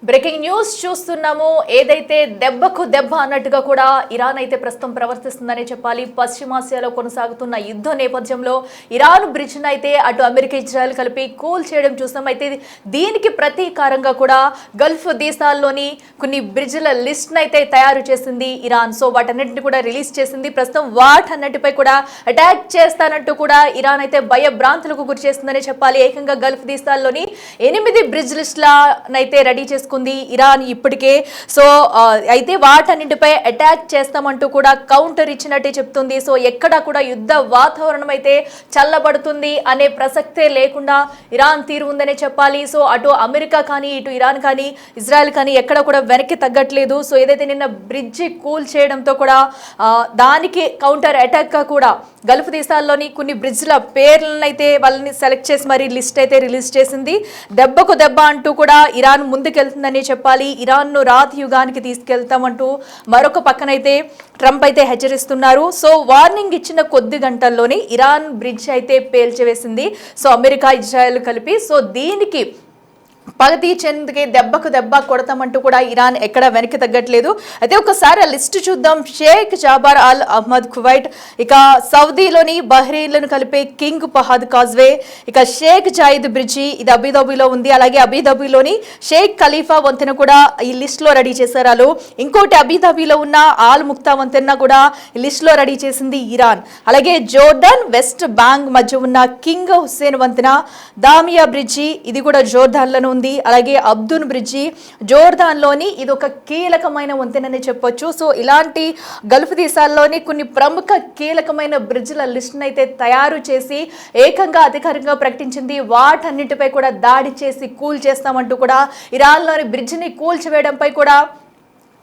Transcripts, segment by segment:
Breaking news చూస్తున్నాము. ఏదైతే దెబ్బకు దెబ్బ అన్నట్టుగా కూడా ఇరాన్ అయితే ప్రస్తుతం ప్రవర్తిస్తుందనే చెప్పాలి. పశ్చిమాసియాలో కొనసాగుతున్న యుద్ధ నేపథ్యంలో ఇరాన్ బ్రిడ్జ్ అయితే అటు అమెరికా ఇజ్రాయెల్ కలిపి కూల్ చేయడం చూస్తున్నాం. అయితే దీనికి ప్రతీకారంగా కూడా గల్ఫ్ దేశాల్లోని కొన్ని బ్రిడ్జ్ల లిస్ట్ అయితే తయారు చేసింది ఇరాన్. సో వాటన్నిటిని కూడా రిలీజ్ చేసింది. ప్రస్తుతం వాటన్నిటిపై కూడా అటాక్ చేస్తానంటూ కూడా ఇరాన్ అయితే భయభ్రాంతులకు గురి చేస్తుందనే చెప్పాలి. ఏకంగా గల్ఫ్ దేశాల్లోని 8 బ్రిడ్జ్ లిస్టులనైతే రెడీ చేసుకుంది ఇరాన్ ఇప్పటికే. సో అయితే వాటన్నింటిపై అటాక్ చేస్తామంటూ కూడా కౌంటర్ ఇచ్చినట్టే చెప్తుంది. సో ఎక్కడ కూడా యుద్ధ వాతావరణం అయితే చల్లబడుతుంది అనే ప్రసక్తే లేకుండా ఇరాన్ తీరు ఉందనే చెప్పాలి. సో అటు అమెరికా కానీ ఇటు ఇరాన్ కానీ ఇజ్రాయెల్ కానీ ఎక్కడ కూడా వెనక్కి తగ్గట్లేదు. సో ఏదైతే నిన్న బ్రిడ్జి కూల్ చేయడంతో కూడా దానికి కౌంటర్ అటాక్గా కూడా గల్ఫ్ దేశాల్లోని కొన్ని బ్రిడ్జ్ల పేర్లను అయితే వాళ్ళని సెలెక్ట్ చేసి మరి లిస్ట్ అయితే రిలీజ్ చేసింది. దెబ్బకు దెబ్బ అంటూ కూడా ఇరాన్ ముందుకెళ్తుందని చెప్పాలి. ఇరాన్ను రాతి యుగానికి తీసుకెళ్తామంటూ మరొక పక్కనైతే ట్రంప్ అయితే హెచ్చరిస్తున్నారు. సో వార్నింగ్ ఇచ్చిన కొద్ది గంటల్లోనే ఇరాన్ బ్రిడ్జ్ అయితే పేల్చివేసింది. సో అమెరికా ఇజ్రాయెల్ కలిపి. సో దీనికి పగతి చెందుకే దెబ్బకు దెబ్బ కొడతామంటూ కూడా ఇరాన్ ఎక్కడ వెనక్కి తగ్గట్లేదు. అయితే ఒకసారి ఆ లిస్టు చూద్దాం. షేక్ జాబార్ అల్ అహ్మద్ కువైట్, ఇక సౌదీలోని బహ్రెయిన్లను కలిపే కింగ్ ఫహద్ కాజ్వే, ఇక షేక్ జాయిద్ బ్రిడ్జి ఇది అబుదాబిలో ఉంది. అలాగే అబుదాబిలోని షేక్ ఖలీఫా వంతెన కూడా ఈ లిస్టులో రెడీ చేశారు. ఇంకోటి అబుదాబిలో ఉన్న ఆల్ ముక్తా వంతెన కూడా ఈ లిస్టులో రెడీ చేసింది ఇరాన్. అలాగే జోర్డాన్ వెస్ట్ బ్యాంక్ మధ్య ఉన్న కింగ్ హుస్సేన్ వంతెన దామియా బ్రిడ్జి ఇది కూడా జోర్డాన్లోనే ఉంది. అలాగే అబ్దున్ బ్రిడ్జి జోర్దాన్లోని ఇది ఒక కీలకమైన వంతెనని చెప్పొచ్చు. సో ఇలాంటి గల్ఫ్ దేశాల్లోని కొన్ని ప్రముఖ కీలకమైన బ్రిడ్జ్ల లిస్ట్ని అయితే తయారు చేసి ఏకంగా అధికారికంగా ప్రకటించింది. వాటన్నిటిపై కూడా దాడి చేసి కూల్ చేస్తామంటూ కూడా ఇరాన్లోని బ్రిడ్జిని కూల్చివేయడంపై కూడా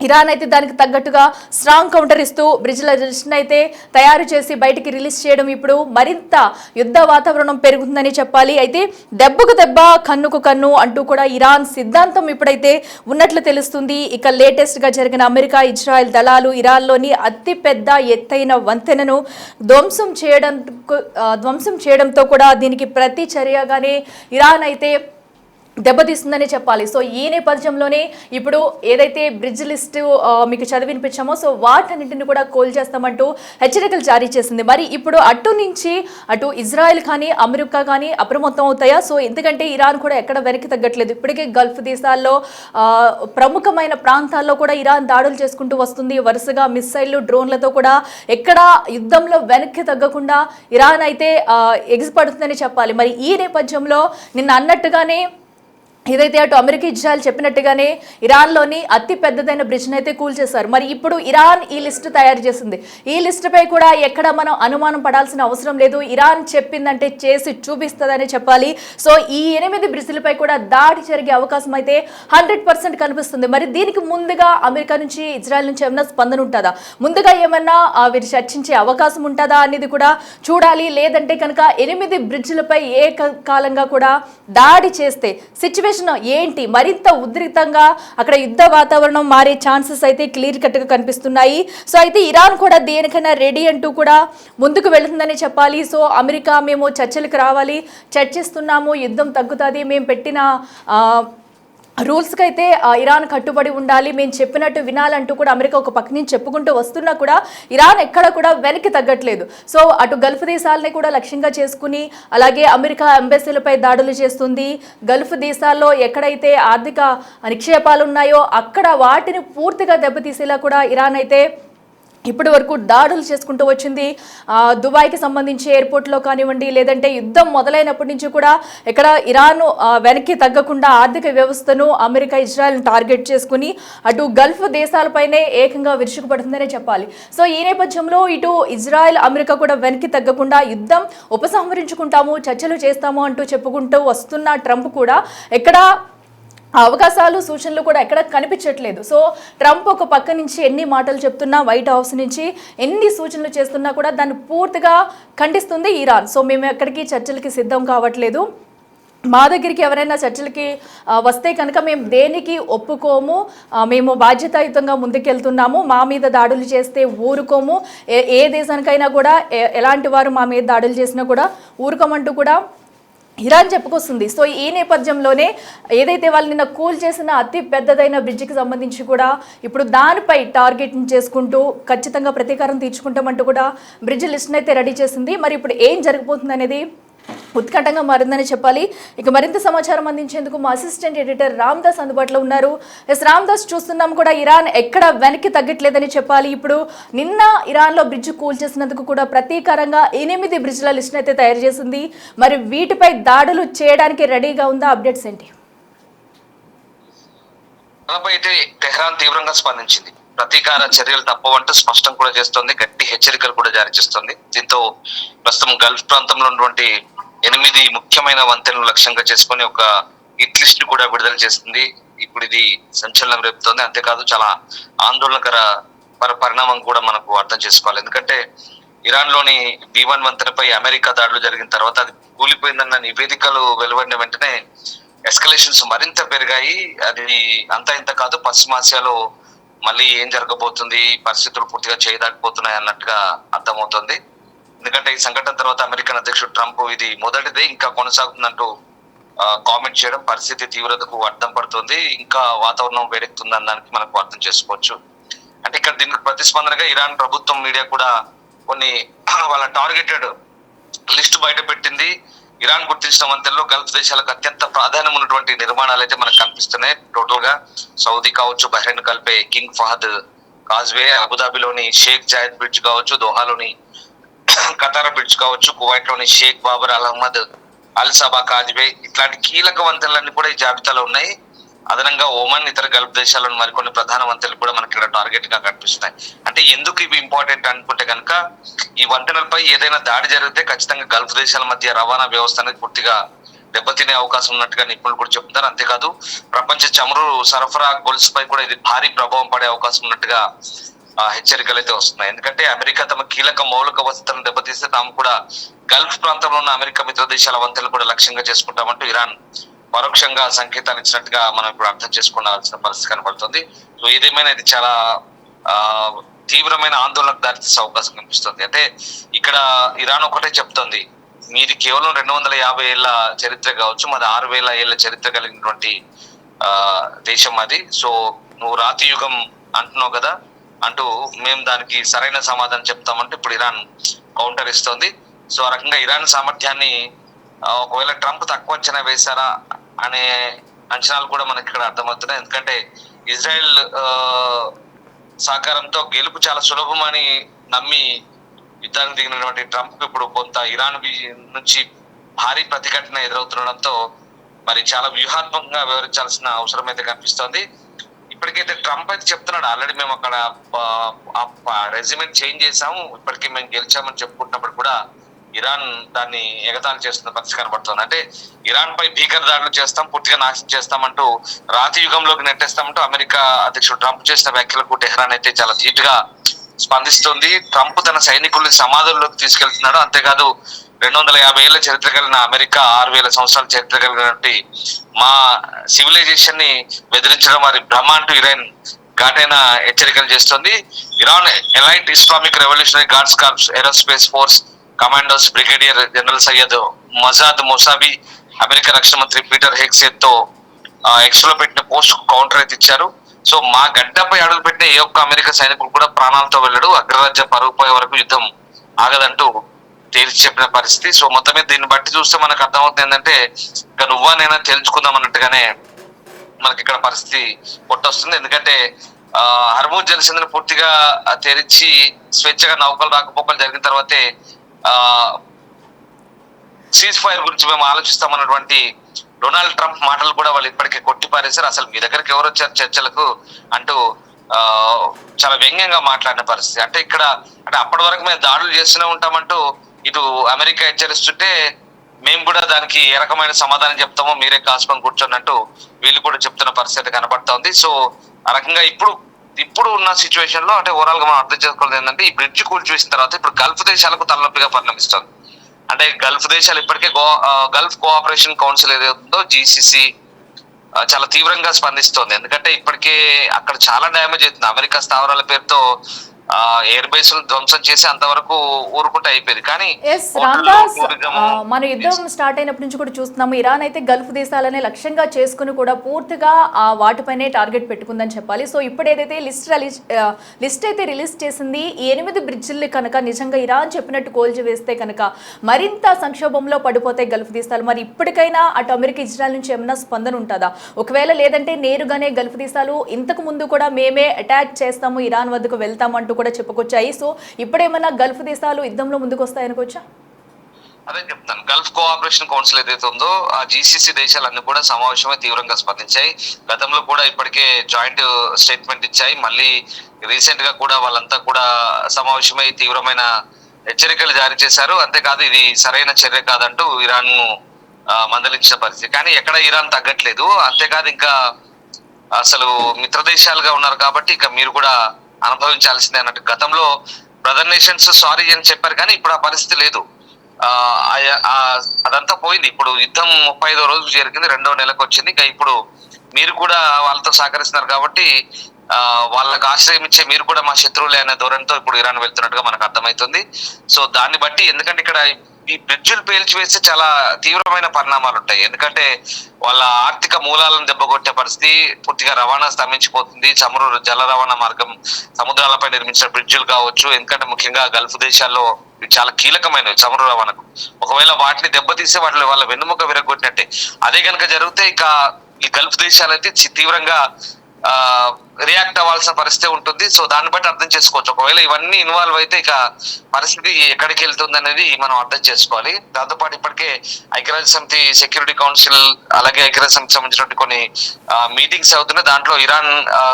ఇరాన్ అయితే దానికి తగ్గట్టుగా స్ట్రాంగ్ కౌంటర్ ఇస్తూ బ్రిడ్జ్ల లిస్ట్ని అయితే తయారు చేసి బయటికి రిలీజ్ చేయడం ఇప్పుడు మరింత యుద్ధ వాతావరణం పెరుగుతుందని చెప్పాలి. అయితే దెబ్బకు దెబ్బ కన్నుకు కన్ను అంటూ కూడా ఇరాన్ సిద్ధాంతం ఇప్పుడైతే ఉన్నట్లు తెలుస్తుంది. ఇక లేటెస్ట్గా జరిగిన అమెరికా ఇజ్రాయెల్ దళాలు ఇరాన్లోని అతిపెద్ద ఎత్తైన వంతెనను ధ్వంసం చేయడంతో కూడా దీనికి ప్రతి చర్యగానే ఇరాన్ అయితే దెబ్బతీస్తుందని చెప్పాలి. సో ఈ నేపథ్యంలోనే ఇప్పుడు ఏదైతే బ్రిడ్జ్ లిస్టు మీకు చదివినిపించామో సో వాటన్నింటిని కూడా కూల్ చేస్తామంటూ హెచ్చరికలు జారీ చేసింది. మరి ఇప్పుడు అటు ఇజ్రాయెల్ కానీ అమెరికా కానీ అప్రమత్తం అవుతాయా? సో ఎందుకంటే ఇరాన్ కూడా ఎక్కడ వెనక్కి తగ్గట్లేదు. ఇప్పటికే గల్ఫ్ దేశాల్లో ప్రముఖమైన ప్రాంతాల్లో కూడా ఇరాన్ దాడులు చేసుకుంటూ వస్తుంది. వరుసగా మిస్సైళ్లు డ్రోన్లతో కూడా ఎక్కడ యుద్ధంలో వెనక్కి తగ్గకుండా ఇరాన్ అయితే ఎగిసిపడుతుందని చెప్పాలి. మరి ఈ నేపథ్యంలో నిన్న అన్నట్టుగానే ఏదైతే అటు అమెరికా ఇజ్రాయెల్ చెప్పినట్టుగానే ఇరాన్లోని అతి పెద్దదైన బ్రిడ్జ్ని అయితే కూల్ చేశారు. మరి ఇప్పుడు ఇరాన్ ఈ లిస్టు తయారు చేసింది. ఈ లిస్టుపై కూడా ఎక్కడ మనం అనుమానం పడాల్సిన అవసరం లేదు. ఇరాన్ చెప్పిందంటే చేసి చూపిస్తుందని చెప్పాలి. సో ఈ 8 బ్రిడ్జ్లపై కూడా దాడి జరిగే అవకాశం అయితే 100% కనిపిస్తుంది. మరి దీనికి ముందుగా అమెరికా నుంచి ఇజ్రాయెల్ నుంచి ఏమైనా స్పందన ఉంటుందా, ముందుగా ఏమన్నా వీరు చర్చించే అవకాశం ఉంటుందా అనేది కూడా చూడాలి. లేదంటే కనుక 8 బ్రిడ్జ్లపై ఏకకాలంగా కూడా దాడి చేస్తే సిచ్యువేషన్ ఏంటి, మరింత ఉద్రిక్తంగా అక్కడ యుద్ధ వాతావరణం మారే ఛాన్సెస్ అయితే క్లియర్ కట్గా కనిపిస్తున్నాయి. సో అయితే ఇరాన్ కూడా దేనికైనా రెడీ అంటూ కూడా ముందుకు వెళుతుందని చెప్పాలి. సో అమెరికా మేము చర్చలకు రావాలి, చర్చిస్తున్నాము, యుద్ధం తగ్గుతుంది, మేము పెట్టిన రూల్స్కి అయితే ఇరాన్ కట్టుబడి ఉండాలి, మేము చెప్పినట్టు వినాలంటూ కూడా అమెరికా ఒక పక్క నుంచి చెప్పుకుంటూ వస్తున్నా కూడా ఇరాన్ ఎక్కడ కూడా వెనక్కి తగ్గట్లేదు. సో అటు గల్ఫ్ దేశాలని కూడా లక్ష్యంగా చేసుకుని అలాగే అమెరికా ఎంబసీలపై దాడులు చేస్తుంది. గల్ఫ్ దేశాల్లో ఎక్కడైతే ఆర్థిక నిక్షేపాలు ఉన్నాయో అక్కడ వాటిని పూర్తిగా దెబ్బతీసేలా కూడా ఇరాన్ అయితే ఇప్పటి వరకు దాడులు చేసుకుంటూ వచ్చింది. దుబాయ్కి సంబంధించి ఎయిర్పోర్ట్లో కానివ్వండి, లేదంటే యుద్ధం మొదలైనప్పటి నుంచి కూడా ఇక్కడ ఇరాన్ వెనక్కి తగ్గకుండా ఆర్థిక వ్యవస్థను అమెరికా ఇజ్రాయెల్ను టార్గెట్ చేసుకుని అటు గల్ఫ్ దేశాలపైనే ఏకంగా విరుచుకుపడుతుందనే చెప్పాలి. సో ఈ నేపథ్యంలో ఇటు ఇజ్రాయెల్ అమెరికా కూడా వెనక్కి తగ్గకుండా యుద్ధం ఉపసంహరించుకుంటాము, చర్చలు చేస్తాము అంటూ చెప్పుకుంటూ వస్తున్న ట్రంప్ కూడా ఎక్కడ అవకాశాలు సూచనలు కూడా ఎక్కడ కనిపించట్లేదు. సో ట్రంప్ ఒక పక్క నుంచి ఎన్ని మాటలు చెప్తున్నా, వైట్ హౌస్ నుంచి ఎన్ని సూచనలు చేస్తున్నా కూడా దాన్ని పూర్తిగా ఖండిస్తుంది ఇరాన్. సో మేము ఎక్కడికి చర్చలకి సిద్ధం కావట్లేదు, మా దగ్గరికి ఎవరైనా చర్చలకి వస్తే కనుక మేము దేనికి ఒప్పుకోము, మేము బాధ్యతాయుతంగా ముందుకెళ్తున్నాము, మా మీద దాడులు చేస్తే ఊరుకోము, ఏ దేశానికైనా కూడా ఎలాంటి వారు మా మీద దాడులు చేసినా కూడా ఊరుకోమంటూ కూడా ఇరాన్ చెప్పుకొస్తుంది. సో ఈ నేపథ్యంలోనే ఏదైతే వాళ్ళు నిన్న కూల్ చేసిన అతి పెద్దదైన బ్రిడ్జికి సంబంధించి కూడా ఇప్పుడు దానిపై టార్గెట్ చేసుకుంటూ ఖచ్చితంగా ప్రతీకారం తీర్చుకుంటామంటూ కూడా బ్రిడ్జ్ లిస్ట్ని అయితే రెడీ చేసింది. మరి ఇప్పుడు ఏం జరగబోతుంది అనేది ఉత్కంఠంగా మారిందని చెప్పాలి. ఇక మరింత సమాచారం అందించేందుకు మా అసిస్టెంట్ ఎడిటర్ రామ్దాస్ అందుబాటులో ఉన్నారు. రామ్దాస్, చూస్తున్నాం కూడా ఇరాన్ ఎక్కడ వెనక్కి తగ్గట్లేదని చెప్పాలి. ఇప్పుడు నిన్న ఇరాన్లో బ్రిడ్జ్ కూల్ చేసినందుకు కూడా ప్రతీకారంగా 8 బ్రిడ్జ్ల లిస్ట్ అయితే తయారు చేసింది. మరి వీటిపై దాడులు చేయడానికి రెడీగా ఉందా? అప్డేట్స్ ఏంటి? అయితే టెహ్రాన్ తీవ్రంగా స్పందించింది. ప్రతీకార చర్యలు తప్పవంటూ స్పష్టం కూడా చేస్తోంది, గట్టి హెచ్చరికలు కూడా జారీ చేస్తోంది. దీంతో ప్రస్తుతం గల్ఫ్ ప్రాంతంలో ఉన్నటువంటి 8 ముఖ్యమైన వంతెనలు లక్ష్యంగా చేసుకుని ఒక హిట్ లిస్ట్ కూడా విడుదల చేస్తుంది. ఇప్పుడు ఇది సంచలనం రేపుతోంది. అంతేకాదు చాలా ఆందోళనకర పరిణామం కూడా మనకు అర్థం చేసుకోవాలి. ఎందుకంటే ఇరాన్ లోని B1 వంతెనపై అమెరికా దాడులు జరిగిన తర్వాత అది కూలిపోయిందన్న నివేదికలు వెలువడిన వెంటనే ఎస్కలేషన్స్ మరింత పెరిగాయి. అది అంతా ఇంత కాదు, పశ్చిమాసియాలో మళ్ళీ ఏం జరగబోతుంది, పరిస్థితులు పూర్తిగా చేయదాకపోతున్నాయి అన్నట్టుగా అర్థమవుతుంది. ఎందుకంటే ఈ సంఘటన తర్వాత అమెరికన్ అధ్యక్షుడు ట్రంప్ ఇది మొదటిదే, ఇంకా కొనసాగుతుందంటూ కామెంట్ చేయడం పరిస్థితి తీవ్రతకు అడ్డం పడుతుంది. ఇంకా వాతావరణం వేడెక్కుతుందని దానికి మనకు అర్థం చేసుకోవచ్చు. అంటే ఇక్కడ దీనికి ప్రతిస్పందనగా ఇరాన్ ప్రభుత్వం మీడియా కూడా కొన్ని వాళ్ళ టార్గెటెడ్ లిస్ట్ బయట పెట్టింది. ఇరాన్ గుర్తించిన వంతెనలో గల్ఫ్ దేశాలకు అత్యంత ప్రాధాన్యం ఉన్నటువంటి నిర్మాణాలు అయితే మనకు కనిపిస్తున్నాయి. టోటల్ గా సౌదీ కావచ్చు, బహ్రెయిన్ కలిపే కింగ్ ఫహద్ కాజ్వే, అబుదాబిలోని షేక్ జాయద్ బ్రిడ్జ్ కావచ్చు, దోహాలోని కతార్ బ్రిడ్జ్ కావచ్చు, కువైట్ లోని Sheikh Jaber Al Ahmad Al Sabah Causeway, ఇట్లాంటి కీలక వంతెనలన్నీ కూడా ఈ జాబితాలో ఉన్నాయి. అదనంగా ఒమన్, ఇతర గల్ఫ్ దేశాలను మరికొన్ని ప్రధాన వంతెనలు కూడా మనకి ఇక్కడ టార్గెట్ గా కనిపిస్తున్నాయి. అంటే ఎందుకు ఇవి ఇంపార్టెంట్ అనుకుంటే కనుక, ఈ వంతెనలపై ఏదైనా దాడి జరిగితే ఖచ్చితంగా గల్ఫ్ దేశాల మధ్య రవాణా వ్యవస్థ అనేది పూర్తిగా దెబ్బతినే అవకాశం ఉన్నట్టుగా నిపుణులు కూడా చెప్తున్నారు. అంతేకాదు ప్రపంచ చమురు సరఫరా గొలుసుపై కూడా ఇది భారీ ప్రభావం పడే అవకాశం ఉన్నట్టుగా హెచ్చరికలు అయితే వస్తున్నాయి. ఎందుకంటే అమెరికా తమ కీలక మౌలిక వసతులను దెబ్బతీస్తే తాము కూడా గల్ఫ్ ప్రాంతంలో ఉన్న అమెరికా మిత్ర దేశాల వంతెనలు కూడా లక్ష్యంగా చేసుకుంటామంటూ ఇరాన్ పరోక్షంగా సంకేతాలు ఇచ్చినట్టుగా మనం ఇప్పుడు అర్థం చేసుకోవాల్సిన పరిస్థితి కనబడుతుంది. సో ఏదేమైనా ఇది చాలా తీవ్రమైన ఆందోళనకు దారితీసే అవకాశం కనిపిస్తుంది. అంటే ఇక్కడ ఇరాన్ ఒకటే చెప్తోంది, మీది కేవలం 250 ఏళ్ల చరిత్ర కావచ్చు, మాది 6000 ఏళ్ల చరిత్ర కలిగినటువంటి దేశం అది. సో నువ్వు రాతి యుగం అంటున్నావు కదా అంటూ మేము దానికి సరైన సమాధానం చెప్తామంటే ఇప్పుడు ఇరాన్ కౌంటర్ ఇస్తోంది. సో ఆ రకంగా ఇరాన్ సామర్థ్యాన్ని ఒకవేళ ట్రంప్ తక్కువ అంచనా వేశారా అనే అంచనాలు కూడా మనకి ఇక్కడ అర్థమవుతున్నాయి. ఎందుకంటే ఇజ్రాయెల్ సహకారంతో గెలుపు చాలా సులభమని నమ్మి యుద్ధానికి దిగినటువంటి ట్రంప్ ఇప్పుడు కొంత ఇరాన్ నుంచి భారీ ప్రతిఘటన ఎదురవుతుండడంతో మరి చాలా వ్యూహాత్మకంగా వివరించాల్సిన అవసరం అయితే కనిపిస్తోంది. ఇప్పటికైతే ట్రంప్ అయితే చెప్తున్నాడు, ఆల్రెడీ మేము అక్కడ రెజ్యూమెంట్ చేంజ్ చేసాము, ఇప్పటికీ మేము గెలిచామని చెప్పుకుంటున్నప్పుడు కూడా ఇరాన్ దాన్ని ఎగతాళి చేస్తున్న పరిస్థితి కనబడుతుంది. అంటే ఇరాన్ పై భీకర దాడులు చేస్తాం, పూర్తిగా నాశనం చేస్తామంటూ, రాతి యుగంలోకి నెట్టేస్తామంటూ అమెరికా అధ్యక్షుడు ట్రంప్ చేసిన వ్యాఖ్యలకు టెహ్రాన్ అయితే చాలా ధీటుగా స్పందిస్తుంది. ట్రంప్ తన సైనికుల్ని సమాధుల్లోకి తీసుకెళ్తున్నాడు. అంతేకాదు 250 ఏళ్ల చరిత్ర కలిగిన అమెరికా 6000 సంవత్సరాల చరిత్ర కలిగినటువంటి మా సివిలైజేషన్ ని బెదిరించడం వారి భ్రమ అంటూ ఇరాన్ ఘాటైన హెచ్చరికలు చేస్తుంది. Iran elite Islamic Revolutionary Guards Corps Aerospace Force commandos brigadier general Sayyid Majid Mousavi America రక్షణ మంత్రి పీటర్ హెగ్సేత్ తో ఎక్స్ లో పెట్టిన పోస్ట్ కౌంటర్ అయితే ఇచ్చారు. సో మా గడ్డపై అడుగు పెట్టిన ఏ ఒక్క అమెరికా సైనికుడు కూడా ప్రాణాలతో వెళ్ళడు, అగ్రరాజ్య పరుగు పోయే వరకు యుద్ధం ఆగదంటూ తేల్చి చెప్పిన పరిస్థితి. సో మొత్తం మీద దీన్ని బట్టి చూస్తే మనకు అర్థమవుతుంది ఏంటంటే ఇక నువ్వా నేనా తేల్చుకుందాం అన్నట్టుగానే మనకి ఇక్కడ పరిస్థితి పొట్టొస్తుంది. ఎందుకంటే హర్మూజ్ జలసంధిని పూర్తిగా తెరిచి స్వేచ్ఛగా నౌకలు రాకపోకలు జరిగిన తర్వాతే సీజ్ ఫైర్ గురించి మేము ఆలోచిస్తామన్నటువంటి డొనాల్డ్ ట్రంప్ మాటలు కూడా వాళ్ళు ఇప్పటికే కొట్టిపారేశారు. అసలు మీ దగ్గరికి ఎవరు వచ్చారు చర్చలకు అంటూ చాలా వ్యంగ్యంగా మాట్లాడిన పరిస్థితి. అంటే ఇక్కడ అంటే అప్పటి వరకు మేము దాడులు చేస్తూనే ఉంటామంటూ ఇటు అమెరికా హెచ్చరిస్తుంటే మేము కూడా దానికి ఏ రకమైన సమాధానం చెప్తామో మీరే కాసుకొని కూర్చోన్నట్టు వీళ్ళు కూడా చెప్తున్న పరిస్థితి కనబడతా ఉంది. సో ఆ రకంగా ఇప్పుడు ఉన్న సిచ్యువేషన్ లో అంటే ఓవరాల్ గా మనం అర్థం చేసుకోవాలి ఏంటంటే ఈ బ్రిడ్జ్ కూల్చివేసిన తర్వాత ఇప్పుడు గల్ఫ్ దేశాలకు తలనొప్పిగా పరిణమిస్తుంది. అంటే గల్ఫ్ దేశాలు ఇప్పటికే గల్ఫ్ కోఆపరేషన్ కౌన్సిల్ ఏదైతుందో GCC చాలా తీవ్రంగా స్పందిస్తోంది. ఎందుకంటే ఇప్పటికే అక్కడ చాలా డ్యామేజ్ అవుతుంది. అమెరికా స్థావరాల పేరుతో ఎయిర్ బేస్ ధ్వంసం చేసి అంతవరకు ఊరుకుంటే అయిపోయింది. కానీ ఎస్ రామ్దాస్, మన యుద్ధం స్టార్ట్ అయినప్పటి నుంచి కూడా చూస్తున్నాము, ఇరాన్ అయితే గల్ఫ్ దేశాలనే లక్ష్యంగా చేసుకుని కూడా పూర్తిగా వాటిపైనే టార్గెట్ పెట్టుకుందని చెప్పాలి. సో ఇప్పుడు ఏదైతే లిస్ట్ అయితే రిలీజ్ చేసింది, ఈ 8 బ్రిడ్జిల్ని కనుక నిజంగా ఇరాన్ చెప్పినట్టు కోల్చివేస్తే కనుక మరింత సంక్షోభంలో పడిపోతాయి గల్ఫ్ దేశాలు. మరి ఇప్పటికైనా అటు అమెరికా, ఇజ్రాయెల్ నుంచి ఏమైనా స్పందన ఉంటుందా? ఒకవేళ లేదంటే నేరుగానే గల్ఫ్ దేశాలు ఇంతకు ముందు కూడా మేమే అటాక్ చేస్తాము, ఇరాన్ వద్దకు వెళ్తామంటూ కూడా చెప్పుకొచ్చాయి. సో ఇప్పుడేమన్నా గల్ఫ్ దేశాలు యుద్ధంలో ముందుకు వస్తాయనుకోవచ్చా? అదే చెప్తాను, గల్ఫ్ కోఆపరేషన్ కౌన్సిల్ ఏదైతే ఉందో ఆ GCC దేశాలన్నీ కూడా సమావేశమై తీవ్రంగా స్పందించాయి. గతంలో కూడా ఇప్పటికే జాయింట్ స్టేట్మెంట్ ఇచ్చాయి. మళ్ళీ రీసెంట్ గా కూడా వాళ్ళంతా కూడా సమావేశమై తీవ్రమైన హెచ్చరికలు జారీ చేశారు. అంతేకాదు ఇది సరైన చర్య కాదంటూ ఇరాన్ ను మందలించిన పరిస్థితి. కానీ ఎక్కడ ఇరాన్ తగ్గట్లేదు. అంతేకాదు ఇంకా అసలు మిత్ర దేశాలుగా ఉన్నారు కాబట్టి ఇక మీరు కూడా అనుభవించాల్సిందే అన్నట్టు గతంలో బ్రదర్ నేషన్స్ సారీ అని చెప్పారు. కానీ ఇప్పుడు ఆ పరిస్థితి లేదు. అదంతా పోయింది. ఇప్పుడు యుద్ధం 35వ రోజు జరిగింది, 2వ నెలకు వచ్చింది. ఇంకా ఇప్పుడు మీరు కూడా వాళ్ళతో సహకరిస్తున్నారు కాబట్టి వాళ్ళకి ఆశ్రయం ఇచ్చే మీరు కూడా మా శత్రువులే అనే ధోరణితో ఇప్పుడు ఇరాన్ వెళ్తున్నట్టుగా మనకు అర్థమవుతుంది. సో దాన్ని బట్టి, ఎందుకంటే ఇక్కడ ఈ బ్రిడ్జిలు పేల్చివేస్తే చాలా తీవ్రమైన పరిణామాలు ఉంటాయి. ఎందుకంటే వాళ్ళ ఆర్థిక మూలాలను దెబ్బకొట్టే పరిస్థితి, పూర్తిగా రవాణా స్తంభించిపోతుంది. చమురు జల రవాణా మార్గం, సముద్రాలపై నిర్మించిన బ్రిడ్జిలు కావచ్చు. ఎందుకంటే ముఖ్యంగా గల్ఫ్ దేశాల్లో చాలా కీలకమైనవి చమురు రవాణాకు. ఒకవేళ వాటిని దెబ్బతీస్తే వాళ్ళ వెన్నుముక విరగొట్టినట్టే. అదే కనుక జరిగితే ఇక ఈ గల్ఫ్ దేశాలైతే తీవ్రంగా రియాక్ట్ అవ్వాల్సిన పరిస్థితి ఉంటుంది. సో దాన్ని బట్టి అర్థం చేసుకోవచ్చు. ఒకవేళ ఇవన్నీ ఇన్వాల్వ్ అయితే ఇక పరిస్థితి ఎక్కడికి వెళ్తుంది అనేది మనం అర్థం చేసుకోవాలి. దాంతోపాటు ఇప్పటికే ఐక్యరాజ్య సమితి సెక్యూరిటీ కౌన్సిల్, అలాగే ఐక్యరాజ్య సమితి సంబంధించినటువంటి కొన్ని మీటింగ్స్ అవుతున్నాయి. దాంట్లో ఇరాన్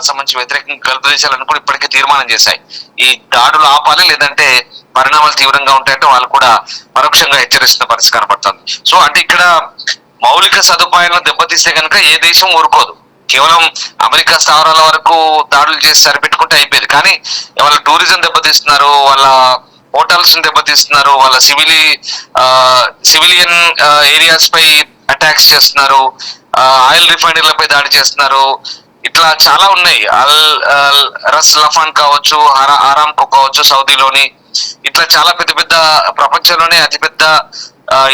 సంబంధించి వ్యతిరేకంగా గల్ఫ్ దేశాలను కూడా ఇప్పటికే తీర్మానం చేశాయి. ఈ దాడులు ఆపాలి, లేదంటే పరిణామాలు తీవ్రంగా ఉంటాయంటే వాళ్ళు కూడా పరోక్షంగా హెచ్చరిస్తున్న పరిస్థితి కనబడుతుంది. సో అంటే ఇక్కడ మౌలిక సదుపాయాలను దెబ్బతీస్తే కనుక ఏ దేశం ఊరుకోదు. కేవలం అమెరికా స్థావరాల వరకు దాడులు చేసి సరిపెట్టుకుంటే అయిపోయింది. కానీ వాళ్ళ టూరిజం దెబ్బతీస్తున్నారు, వాళ్ళ హోటల్స్ దెబ్బతీస్తున్నారు, వాళ్ళ సివిలియన్ ఏరియాస్ పై అటాక్స్ చేస్తున్నారు, ఆయిల్ రిఫైనరీలపై దాడి చేస్తున్నారు. ఇట్లా చాలా ఉన్నాయి. రస్ లఫాన్ కావచ్చు, ఆరామ్కో కావచ్చు సౌదీలోని, ఇట్లా చాలా పెద్ద పెద్ద ప్రపంచంలోనే అతిపెద్ద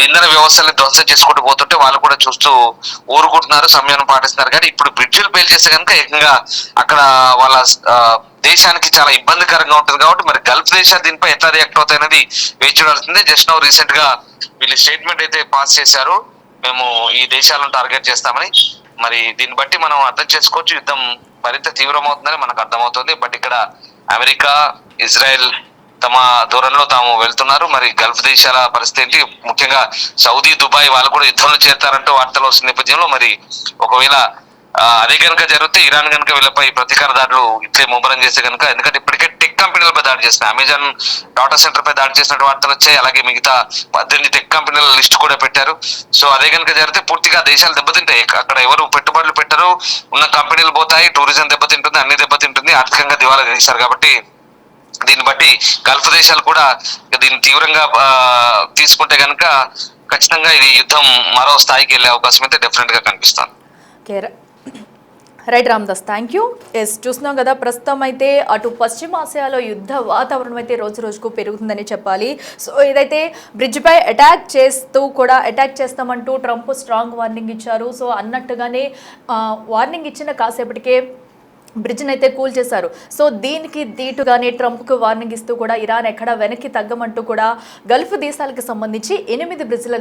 ఇంధన వ్యవస్థల్ని ధ్వంసం చేసుకుంటూ పోతుంటే వాళ్ళు కూడా చూస్తూ ఊరుకుంటున్నారు, సంయమనం పాటిస్తున్నారు. కానీ ఇప్పుడు బ్రిడ్జిలు పేల్చేస్తే కనుక ఏకంగా అక్కడ వాళ్ళ దేశానికి చాలా ఇబ్బందికరంగా ఉంటుంది. కాబట్టి మరి గల్ఫ్ దేశాలు దీనిపై ఎట్లా రియాక్ట్ అవుతాయనేది వేచి చూడాల్సిందే. జస్ట్ నౌ రీసెంట్ గా వీళ్ళు స్టేట్మెంట్ అయితే పాస్ చేశారు, మేము ఈ దేశాలను టార్గెట్ చేస్తామని. మరి దీన్ని బట్టి మనం అర్థం చేసుకోవచ్చు యుద్ధం మరింత తీవ్రమవుతుందని మనకు అర్థమవుతుంది. బట్ ఇక్కడ అమెరికా, ఇజ్రాయెల్ తమ దూరంలో తాము వెళ్తున్నారు. మరి గల్ఫ్ దేశాల పరిస్థితి ఏంటి? ముఖ్యంగా సౌదీ, దుబాయ్ వాళ్ళు కూడా యుద్ధంలో చేరతారంటూ వార్తలు వస్తున్న నేపథ్యంలో మరి ఒకవేళ అదే కనుక జరిగితే ఇరాన్ కనుక వీళ్ళపై ప్రతీకార దాడులు ఇట్లే ముమ్మరం చేస్తే కనుక, ఎందుకంటే ఇప్పటికే టెక్ కంపెనీలపై దాడి చేస్తున్నాయి. అమెజాన్ డాటా సెంటర్ పై దాడి చేసినట్టు వార్తలు వచ్చాయి. అలాగే మిగతా 18 టెక్ కంపెనీల లిస్ట్ కూడా పెట్టారు. సో అదే కనుక జరిగితే పూర్తిగా దేశాలు దెబ్బతింటాయి. అక్కడ ఎవరు పెట్టుబడులు పెట్టరు, ఉన్న కంపెనీలు పోతాయి, టూరిజం దెబ్బతింటుంది, అన్ని దెబ్బతింటుంది, ఆర్థికంగా దివాలా తీశారు. కాబట్టి దీన్ని బట్టి గల్ఫ్ దేశాలు కూడా దీన్ని తీవ్రంగా తీసుకుంటే కనుక ఖచ్చితంగా ఇది యుద్ధం మరో స్థాయికి వెళ్ళే అవకాశం అయితే డెఫినెట్ గా కనిపిస్తుంది. Right Ramdas, thank you. Yes, చూస్తున్నాం కదా ప్రస్తుతం అయితే అటు పశ్చిమాసియాలో యుద్ధ వాతావరణం అయితే రోజు రోజుకు పెరుగుతుందని చెప్పాలి. సో ఏదైతే బ్రిడ్జ్పై అటాక్ చేస్తామంటూ ట్రంప్ స్ట్రాంగ్ వార్నింగ్ ఇచ్చారు. సో అన్నట్టుగానే వార్నింగ్ ఇచ్చిన కాసేపటికే బ్రిడ్జ్ని అయితే కూల్ చేశారు. సో దీనికి దీటుగానే ట్రంప్కు వార్నింగ్ ఇస్తూ కూడా ఇరాన్ ఎక్కడ వెనక్కి తగ్గమంటూ కూడా గల్ఫ్ దేశాలకు సంబంధించి 8 బ్రిడ్జ్ల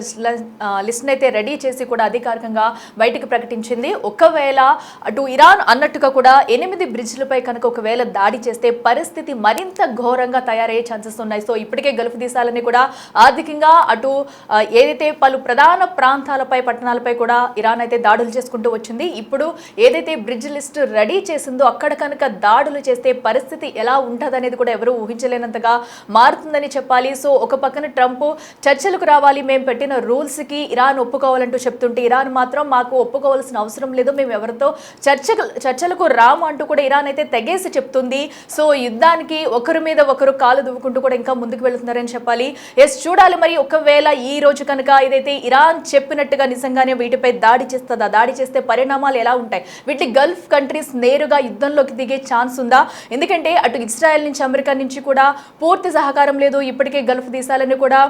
లిస్ట్ని అయితే రెడీ చేసి కూడా అధికారికంగా బయటకు ప్రకటించింది. ఒకవేళ అటు ఇరాన్ అన్నట్టుగా కూడా 8 బ్రిడ్జ్లపై కనుక ఒకవేళ దాడి చేస్తే పరిస్థితి మరింత ఘోరంగా తయారయ్యే ఛాన్సెస్ ఉన్నాయి. సో ఇప్పటికే గల్ఫ్ దేశాలని కూడా ఆర్థికంగా అటు ఏదైతే పలు ప్రధాన ప్రాంతాలపై, పట్టణాలపై కూడా ఇరాన్ అయితే దాడులు చేసుకుంటూ వచ్చింది. ఇప్పుడు ఏదైతే బ్రిడ్జ్ లిస్ట్ రెడీ చేసిందో అక్కడ కనుక దాడులు చేస్తే పరిస్థితి ఎలా ఉంటుంది అనేది కూడా ఎవరు ఊహించలేనంతగా మారుతుందని చెప్పాలి. సో ఒక పక్కన ట్రంప్ చర్చలకు రావాలి, మేము పెట్టిన రూల్స్కి ఇరాన్ ఒప్పుకోవాలంటూ చెప్తుంటే ఇరాన్ మాత్రం మాకు ఒప్పుకోవాల్సిన అవసరం లేదు, మేము ఎవరితో చర్చలకు రాము అంటూ కూడా ఇరాన్ అయితే తెగేసి చెప్తుంది. సో యుద్ధానికి ఒకరి మీద ఒకరు కాలు దువ్వుకుంటూ కూడా ఇంకా ముందుకు వెళుతున్నారని చెప్పాలి. ఎస్, చూడాలి మరి ఒకవేళ ఈ రోజు కనుక ఇదైతే ఇరాన్ చెప్పినట్టుగా నిజంగానే వీటిపై దాడి చేస్తుందా, దాడి చేస్తే పరిణామాలు ఎలా ఉంటాయి, వీటి గల్ఫ్ కంట్రీస్ నేరుగా యుద్ధంలోకి దిగే ఛాన్స్ ఉందా? ఎందుకంటే అటు ఇజ్రాయెల్ నుంచి అమెరికా నుంచి కూడా పూర్తి సహకారం లేదు. ఇప్పటికే గల్ఫ్ దేశాలను కూడా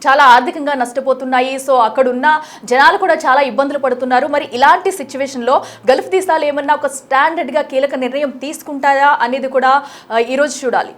చాలా ఆర్థికంగా నష్టపోతున్నాయి. సో అక్కడున్న జనాలు కూడా చాలా ఇబ్బందులు పడుతున్నారు. మరి ఇలాంటి సిచ్యువేషన్లో గల్ఫ్ దేశాలు ఏమన్నా ఒక స్టాండర్డ్గా కీలక నిర్ణయం తీసుకుంటారా అనేది కూడా ఈరోజు చూడాలి.